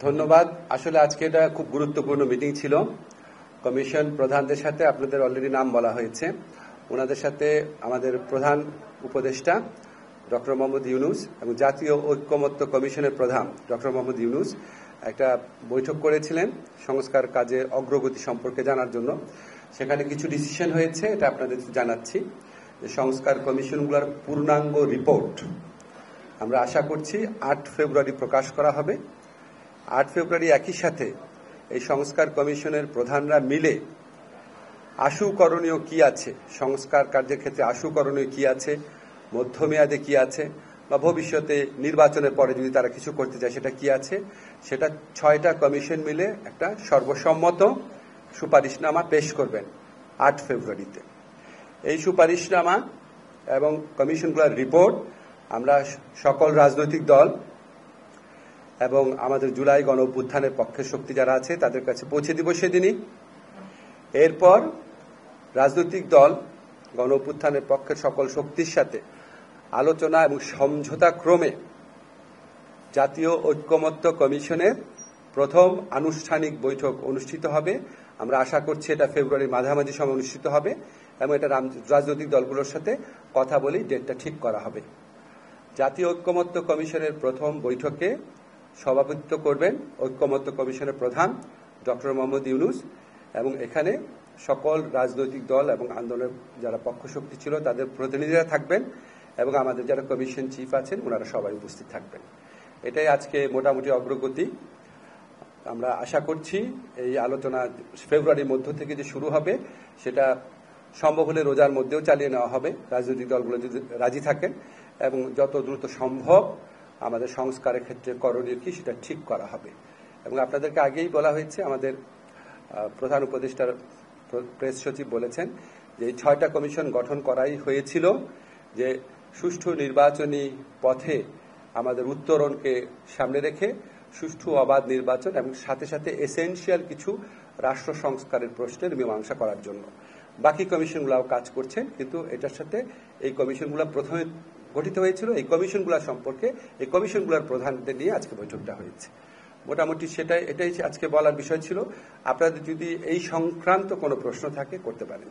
ধন্যবাদ। আসলে আজকে এটা খুব গুরুত্বপূর্ণ মিটিং ছিল। কমিশন প্রধানদের সাথে আপনাদের অলরেডি নাম বলা হয়েছে, ওনাদের সাথে আমাদের প্রধান উপদেষ্টা ডক্টর মোহাম্মদ ইউনূস এবং জাতীয় ঐকমত্য কমিশনের প্রধান ডক্টর মোহাম্মদ ইউনূস একটা বৈঠক করেছিলেন সংস্কার কাজের অগ্রগতি সম্পর্কে জানার জন্য। সেখানে কিছু ডিসিশন হয়েছে, এটা আপনাদের জানাচ্ছি। যে সংস্কার কমিশনগুলোর পূর্ণাঙ্গ রিপোর্ট আমরা আশা করছি 8 ফেব্রুয়ারি প্রকাশ করা হবে। 8 ফেব্রুয়ারি একই সাথে এই সংস্কার কমিশনের প্রধানরা মিলে আশু করণীয় কি আছে, সংস্কার কার্যের ক্ষেত্রে আশু করণীয় কি আছে, মধ্যমেয়াদে কি আছে, বা ভবিষ্যতে নির্বাচনের পরে যদি তারা কিছু করতে চায় সেটা কি আছে, সেটা 6টা কমিশন মিলে একটা সর্বসম্মত সুপারিশনামা পেশ করবেন 8 ফেব্রুয়ারিতে। এই সুপারিশনামা এবং কমিশনগুলোর রিপোর্ট আমরা সকল রাজনৈতিক দল এবং আমাদের জুলাই গণ অভ্যুত্থানের পক্ষের শক্তি যারা আছে তাদের কাছে পৌঁছে দিব সেদিনই। এরপর রাজনৈতিক দল গণ অভ্যুত্থানের পক্ষের সকল শক্তির সাথে আলোচনা এবং সমঝোতা ক্রমে জাতীয় ঐকমত্য কমিশনের প্রথম আনুষ্ঠানিক বৈঠক অনুষ্ঠিত হবে। আমরা আশা করছি এটা ফেব্রুয়ারির মাঝামাঝি সময় অনুষ্ঠিত হবে এবং এটা রাজনৈতিক দলগুলোর সাথে কথা বলেই ডেটটা ঠিক করা হবে। জাতীয় ঐকমত্য কমিশনের প্রথম বৈঠকে সভাপতিত্ব করবেন ঐকমত্য কমিশনের প্রধান ডক্টর মোহাম্মদ ইউনূস এবং এখানে সকল রাজনৈতিক দল এবং আন্দোলনের যারা পক্ষশক্তি ছিল তাদের প্রতিনিধিরা থাকবেন এবং আমাদের যারা কমিশন চিফ আছেন ওনারা সবাই উপস্থিত থাকবেন। এটাই আজকে মোটামুটি অগ্রগতি। আমরা আশা করছি এই আলোচনা ফেব্রুয়ারির মধ্য থেকে যে শুরু হবে সেটা সম্ভব হলে রোজার মধ্যেও চালিয়ে নেওয়া হবে, রাজনৈতিক দলগুলো যদি রাজি থাকেন, এবং যত দ্রুত সম্ভব আমাদের সংস্কারের ক্ষেত্রে করণীয় কি সেটা ঠিক করা হবে। এবং আপনাদেরকে আগেই বলা হয়েছে, আমাদের প্রধান উপদেষ্টার প্রেস সচিব বলেছেন যে এই 6টা কমিশন গঠন করাই হয়েছিল যে সুষ্ঠু নির্বাচনী পথে আমাদের উত্তরণকে সামনে রেখে সুষ্ঠু অবাধ নির্বাচন এবং সাথে সাথে এসেনশিয়াল কিছু রাষ্ট্র সংস্কারের প্রশ্নের মীমাংসা করার জন্য। বাকি কমিশনগুলোও কাজ করছেন, কিন্তু এটার সাথে এই কমিশনগুলো প্রথমে গঠিত হয়েছিল। এই কমিশনগুলো সম্পর্কে এই কমিশনগুলোর প্রধানদের নিয়ে আজকে বৈঠকটা হয়েছে। মোটামুটি এটাই আজকে বলার বিষয় ছিল। আপনাদের যদি এই সংক্রান্ত কোনো প্রশ্ন থাকে করতে পারেন।